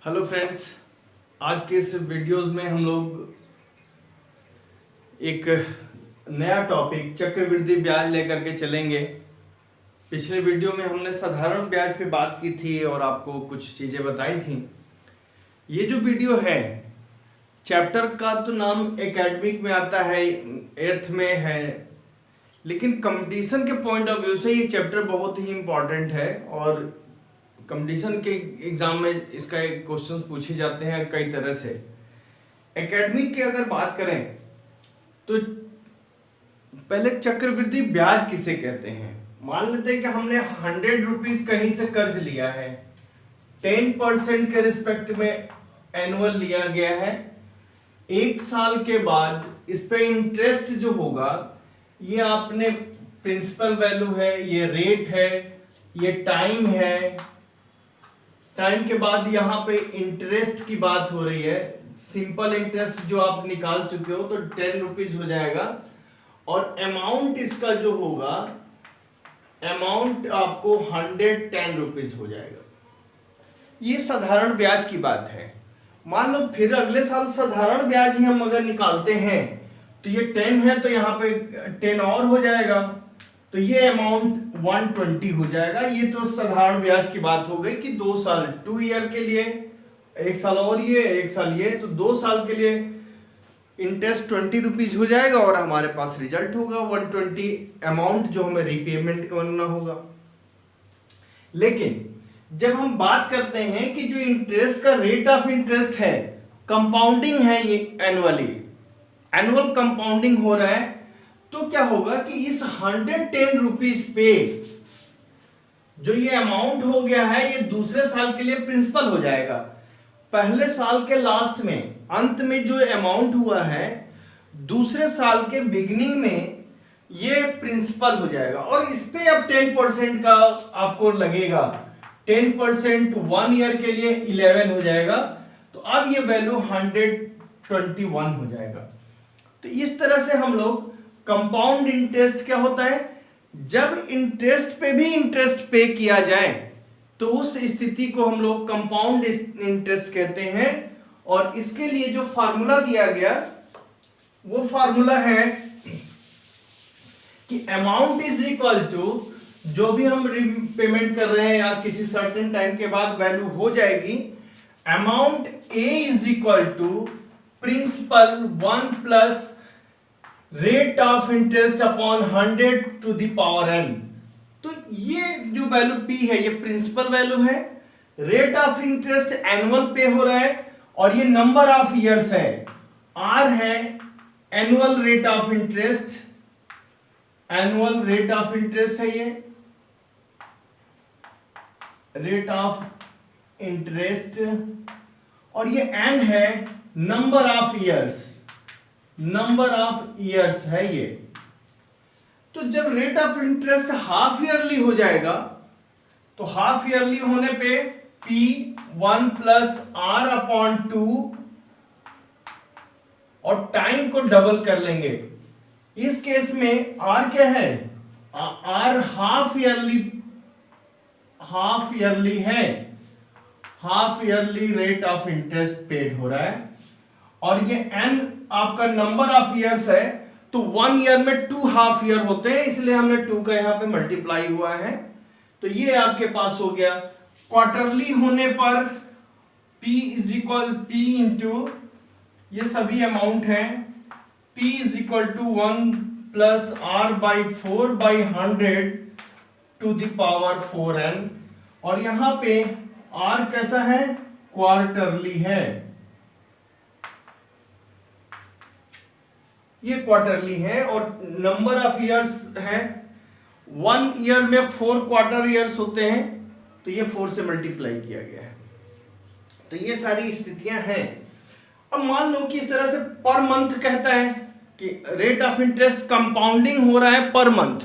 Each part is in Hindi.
हेलो फ्रेंड्स, आज के इस वीडियोस में हम लोग एक नया टॉपिक चक्रवृद्धि ब्याज लेकर के चलेंगे। पिछले वीडियो में हमने साधारण ब्याज पे बात की थी और आपको कुछ चीज़ें बताई थी। ये जो वीडियो है, चैप्टर का तो नाम एकेडमिक में आता है, 8th में है, लेकिन कंपटीशन के पॉइंट ऑफ व्यू से ये चैप्टर बहुत ही इम्पॉर्टेंट है और कंपटीशन के एग्जाम में इसका एक क्वेश्चंस पूछे जाते हैं कई तरह से। एकेडमिक की अगर बात करें तो पहले चक्रवृद्धि ब्याज किसे कहते हैं। मान लेते हैं कि हमने 100 रुपीज कहीं से कर्ज लिया है, 10% के रिस्पेक्ट में एनुअल लिया गया है। एक साल के बाद इस पे इंटरेस्ट जो होगा, ये आपने प्रिंसिपल वैल्यू है, ये रेट है, ये टाइम है। टाइम के बाद यहाँ पे इंटरेस्ट की बात हो रही है। सिंपल इंटरेस्ट जो आप निकाल चुके हो तो 10 रुपीज हो जाएगा और अमाउंट इसका जो होगा, अमाउंट आपको 110 रुपीज हो जाएगा। ये साधारण ब्याज की बात है। मान लो फिर अगले साल साधारण ब्याज ही हम अगर निकालते हैं तो ये 10 है तो यहाँ पे 10 और हो जाएगा, तो ये अमाउंट 120 हो जाएगा। ये तो साधारण ब्याज की बात हो गई कि 2 साल, 2 ईयर के लिए, एक साल और ये, एक साल ये, तो 2 साल के लिए इंटरेस्ट 20 रुपीज हो जाएगा और हमारे पास रिजल्ट होगा 120 अमाउंट जो हमें रीपेमेंट करना होगा। लेकिन जब हम बात करते हैं कि जो इंटरेस्ट का रेट ऑफ इंटरेस्ट है, कंपाउंडिंग है, ये एनुअल कंपाउंडिंग हो रहा है, तो क्या होगा कि इस 110 रुपीज पे जो ये अमाउंट हो गया है, ये दूसरे साल के लिए प्रिंसिपल हो जाएगा। पहले साल के लास्ट में, अंत में जो अमाउंट हुआ है, दूसरे साल के बिगिनिंग में ये प्रिंसिपल हो जाएगा और इस पे अब 10% का आपको लगेगा। 10% 1 ईयर के लिए 11 हो जाएगा, तो अब ये वैल्यू 121 हो जाएगा। तो इस तरह से हम लोग कंपाउंड इंटरेस्ट क्या होता है, जब इंटरेस्ट पे भी इंटरेस्ट पे किया जाए तो उस स्थिति को हम लोग कंपाउंड इंटरेस्ट कहते हैं। और इसके लिए जो फार्मूला दिया गया वो फार्मूला है कि अमाउंट इज इक्वल टू, जो भी हम रीपेमेंट कर रहे हैं या किसी सर्टेन टाइम के बाद वैल्यू हो जाएगी, amount A is equal to principal 1 plus rate of interest upon 100 to the power n। तो ये जो वैल्यू p है, ये प्रिंसिपल वैल्यू है, रेट ऑफ इंटरेस्ट एनुअल पे हो रहा है और ये नंबर ऑफ इयर्स है, r है annual rate of interest, annual rate of interest है, ये रेट ऑफ इंटरेस्ट, और ये n है number of years, number of years है ये। तो जब rate of interest half yearly हो जाएगा तो हाफ ईयरली होने पे P 1 प्लस R अपॉन 2 और टाइम को डबल कर लेंगे। इस केस में R क्या है, R हाफ ईयरली है, half yearly rate of interest paid हो रहा है और ये n आपका नंबर ऑफ इयर्स है, तो 1 ईयर में 2 हाफ ईयर होते हैं, इसलिए हमने 2 का यहां पे मल्टीप्लाई हुआ है। तो ये आपके पास हो गया। क्वार्टरली होने पर P is equal P into ये सभी अमाउंट है, P is equal to 1 plus R by 4 by 100 to the power 4n, और यहां पे R कैसा है, क्वार्टरली है, ये क्वार्टरली है और नंबर ऑफ इयर्स है, 1 ईयर में 4 क्वार्टर इयर्स होते हैं, तो ये 4 से मल्टीप्लाई किया गया है। तो ये सारी स्थितियां हैं। अब मान लो कि इस तरह से पर मंथ कहता है कि रेट ऑफ इंटरेस्ट कंपाउंडिंग हो रहा है पर मंथ,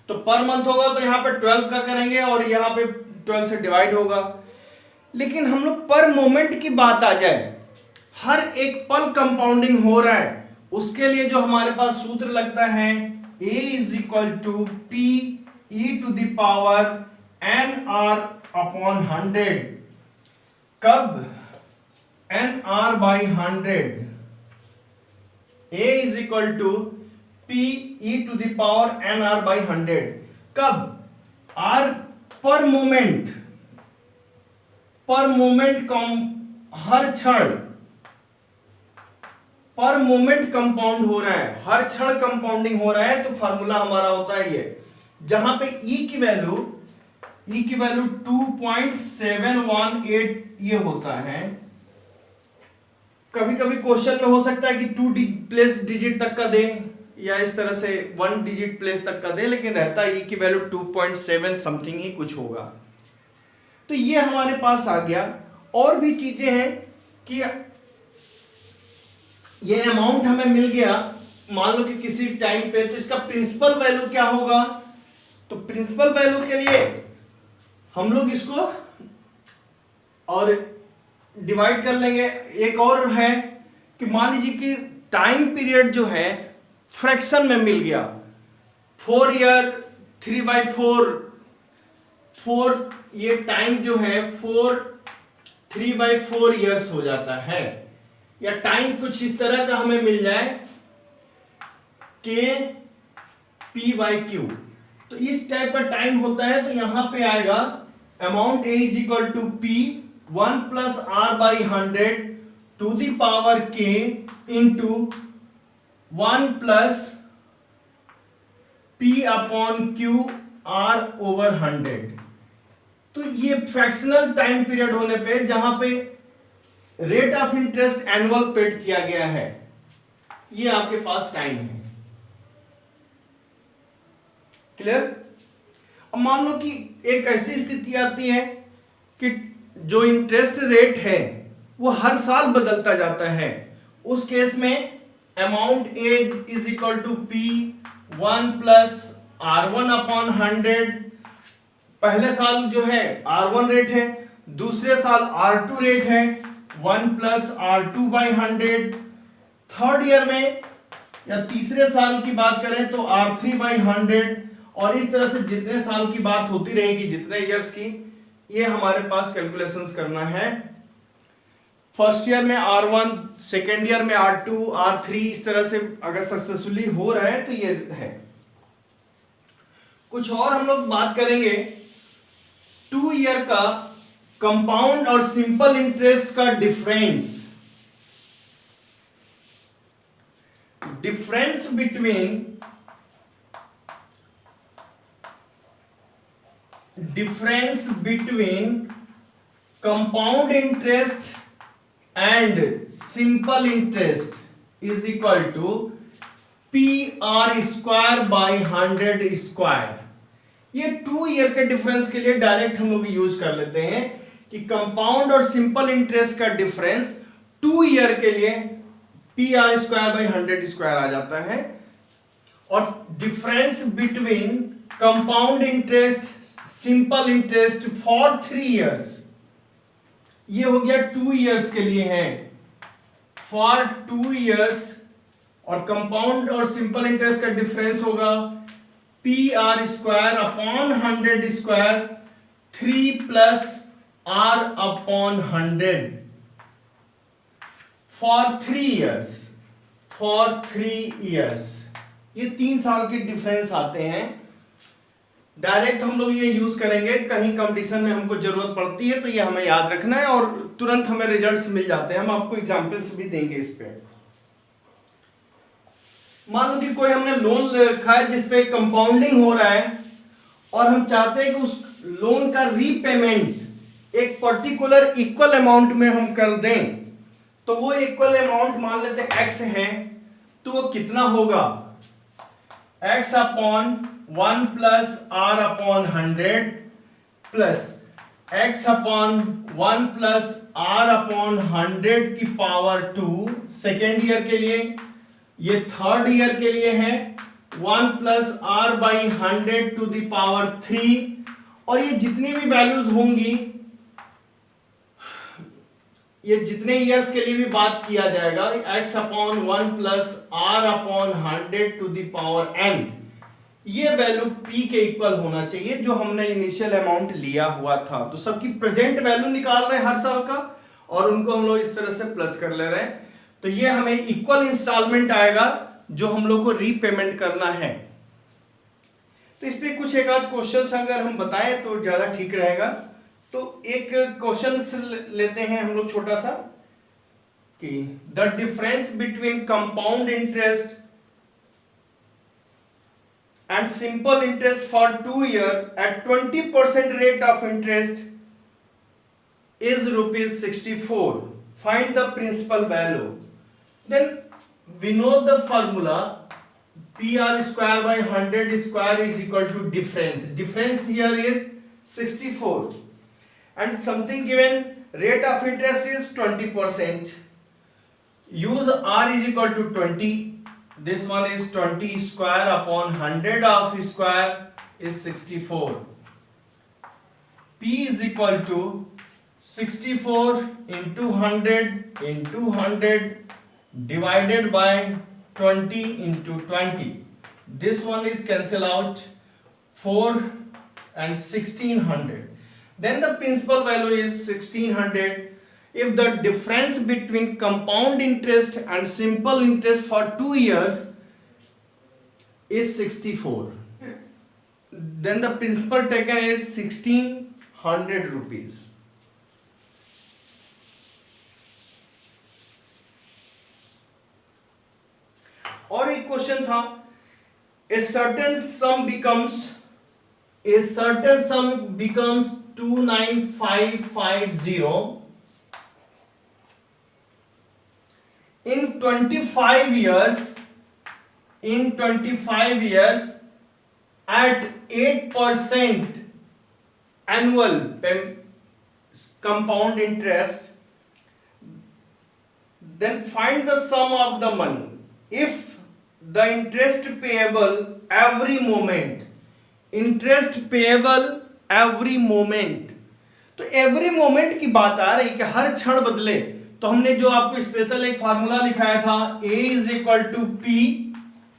तो पर मंथ होगा तो यहाँ पे 12 का करेंगे और यहाँ पे 12 से डिवाइड होगा। लेकिन हम लोग पर मोमेंट की बात आ जाए, हर एक पल कंपाउंडिंग हो रहा है, उसके लिए जो हमारे पास सूत्र लगता है, A is equal to P e to the power n R upon 100। कब, N R by 100, A is equal to P E to the power N R by 100। कब? आर पर मोमेंट हर क्षण पर मोमेंट कंपाउंड हो रहा है, हर क्षण कंपाउंडिंग हो रहा है, तो फार्मूला हमारा होता है ये, जहां पे ई की वैल्यू 2.718 ये होता है। कभी कभी क्वेश्चन में हो सकता है कि 2 प्लेस डिजिट तक का दे, या इस तरह से 1 डिजिट प्लेस तक का दे, लेकिन रहता है ई की वैल्यू 2.7 समथिंग ही कुछ होगा। तो ये हमारे पास आ गया। और भी चीजें हैं कि ये अमाउंट हमें मिल गया, मान लो कि किसी टाइम पे, तो इसका प्रिंसिपल वैल्यू क्या होगा? तो प्रिंसिपल वैल्यू के लिए हम लोग इसको और डिवाइड कर लेंगे। एक और है कि मान लीजिए कि टाइम पीरियड जो है फ्रैक्शन में मिल गया, 4 ईयर 3/4 ये टाइम जो है 3/4 ईयर्स हो जाता है, या टाइम कुछ इस तरह का हमें मिल जाए के p/q, तो इस टाइप का टाइम होता है। तो यहां पे आएगा amount A is equal to p 1 plus R by 100 to the power k into 1 plus p upon q r over 100। तो ये फ्रैक्शनल टाइम पीरियड होने पे जहां पे rate of interest annual paid किया गया है, ये आपके पास टाइम है। क्लियर? अब मान लो कि एक ऐसी स्थिति आती है कि जो इंटरेस्ट रेट है वो हर साल बदलता जाता है। उस केस में amount A is equal to P 1 plus R1 upon 100। पहले साल जो है R1 रेट है, दूसरे साल R2 रेट है 1 plus R2 by 100। Third year में या तीसरे साल की बात करें तो R3 बाई 100, और इस तरह से जितने साल की बात होती रहेगी, जितने ईयर्स की, ये हमारे पास कैलकुलेशंस करना है। फर्स्ट ईयर में R1, सेकेंड ईयर में R2, R3, इस तरह से अगर सक्सेसफुली हो रहा है तो ये है। कुछ और हम लोग बात करेंगे 2 ईयर का कंपाउंड और सिंपल इंटरेस्ट का difference between compound interest and simple interest is equal to PR square by 100 square. ये 2 ईयर के डिफरेंस के लिए डायरेक्ट हम लोग यूज कर लेते हैं कि कंपाउंड और सिंपल इंटरेस्ट का डिफरेंस 2 ईयर के लिए PR स्क्वायर बाई 100 स्क्वायर आ जाता है, और difference between compound interest simple interest for 3 years, ये हो गया 2 ईयर्स के लिए है, फॉर 2 ईयर्स, और कंपाउंड और सिंपल इंटरेस्ट का डिफरेंस होगा PR square upon 100 square 3 plus R upon 100 for 3 years. ये 3 साल के डिफरेंस आते हैं। डायरेक्ट हम लोग ये यूज करेंगे, कहीं कंडीशन में हमको जरूरत पड़ती है तो ये हमें याद रखना है, और तुरंत हमें रिजल्ट्स मिल जाते हैं। हम आपको एग्जांपल्स भी देंगे इस पे। मान लो कि कोई हमने लोन ले रखा है जिसपे कंपाउंडिंग हो रहा है, और हम चाहते हैं कि उस लोन का रीपेमेंट एक पर्टिकुलर इक्वल अमाउंट में हम कर दें। तो वो इक्वल अमाउंट मान लेते हैं x है, तो वो कितना होगा? x upon 1 plus R upon 100 plus x upon 1 plus R upon 100 की पावर 2 सेकेंड ईयर के लिए। ये थर्ड ईयर के लिए है 1 plus R by 100 to the power 3, और ये जितनी भी वैल्यूज होंगी, ये जितने ईयर्स के लिए भी बात किया जाएगा, x upon 1 plus R upon 100 to the power n, ये वैल्यू p के इक्वल होना चाहिए जो हमने इनिशियल अमाउंट लिया हुआ था। तो सबकी प्रेजेंट वैल्यू निकाल रहे हैं हर साल का, और उनको हम लोग इस तरह से प्लस कर ले रहे हैं। तो ये हमें इक्वल इंस्टॉलमेंट आएगा जो हम लोग को रीपेमेंट करना है। तो इस पे कुछ एक आध क्वेश्चंस अगर हम बताएं तो ज्यादा ठीक रहेगा। तो एक क्वेश्चन लेते हैं हम लोग छोटा सा कि the difference between compound interest and simple interest for 2 years at 20% rate of interest is rupees 64. Find the principal value. Then we know the formula PR square by 100 square is equal to difference. Difference here is 64 and something given rate of interest is 20%. Use R is equal to 20. This one is 20 square upon 100 of square is 64. P is equal to 64 into 100 into 100 divided by 20 into 20. This one is cancel out 4 and 1600. Then the principal value is 1600. If the difference between compound interest and simple interest for 2 years is 64, then the principal taken is 1600 rupees. और एक क्वेश्चन था, a certain sum becomes 29550 in 25 years at 8% annual compound interest. Then find the sum of the money if the interest payable every moment. तो एवरी मोमेंट की बात आ रही कि हर क्षण बदले। तो हमने जो आपको स्पेशल एक फार्मूला लिखाया था, A is equal to P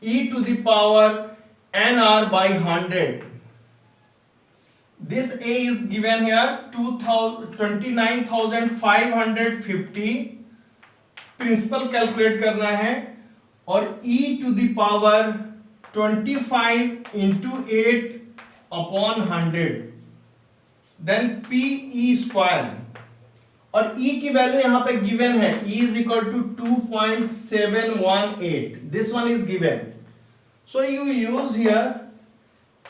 e to the power NR by 100. This A is given here 29,550. Principal calculate करना है और e to the power 25 into 8 upon 100. Then PE square और E की वैल्यू यहां पे गिवन है, E is equal to 2.718. This one is given. So you use here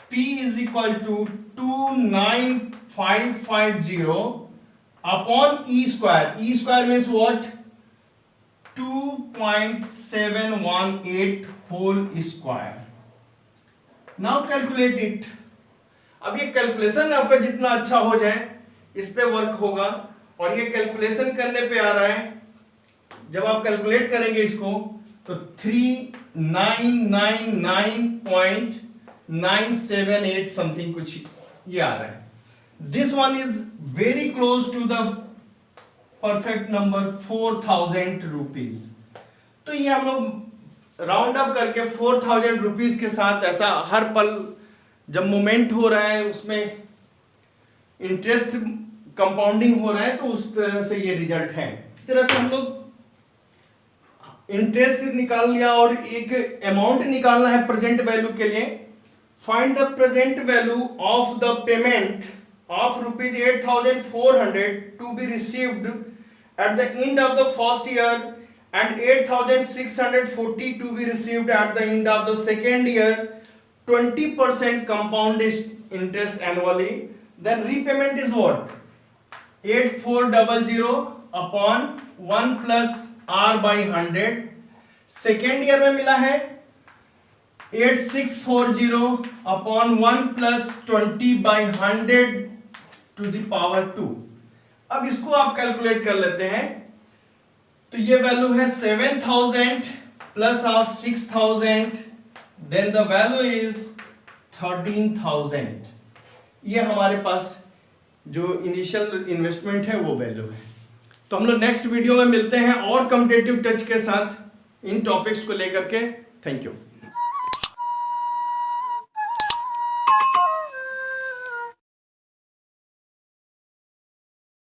P is equal to 29550 upon E square. E square means what? 2.718 whole square. Now calculate it. अब ये कैलकुलेशन आपका जितना अच्छा हो जाए इस पे वर्क होगा। और ये कैलकुलेशन करने पे आ रहा है, जब आप कैलकुलेट करेंगे इसको तो 3999.978 समथिंग कुछ ये आ रहा है। This one is very close to the perfect number 4000 rupees. तो ये हम लोग राउंड अप करके 4000 रुपीज के साथ ऐसा हर पल जब मोमेंट हो रहा है उसमें इंटरेस्ट कंपाउंडिंग हो रहा है, तो उस तरह से ये रिजल्ट है। इस तरह से हम लोग इंटरेस्ट निकाल लिया और एक अमाउंट निकालना है प्रेजेंट वैल्यू के लिए। Find the present value of the payment of ₹8,400 to be received at the end of the first year and 8,640 to be received at the end of the second year, 20% compound interest annually. Then repayment is what? 8400 upon 1 plus R by 100. Second year में मिला है 8640 upon 1 plus 20 by 100 to the power 2. अब इसको आप कैलकुलेट कर लेते हैं, तो ये वैल्यू है 7000 plus of 6000, then the value is 13000। ये हमारे पास जो इनिशियल इन्वेस्टमेंट है वो वैल्यू है। तो हम लोग नेक्स्ट वीडियो में मिलते हैं और कॉम्पिटिटिव टच के साथ इन टॉपिक्स को लेकर के। Thank you.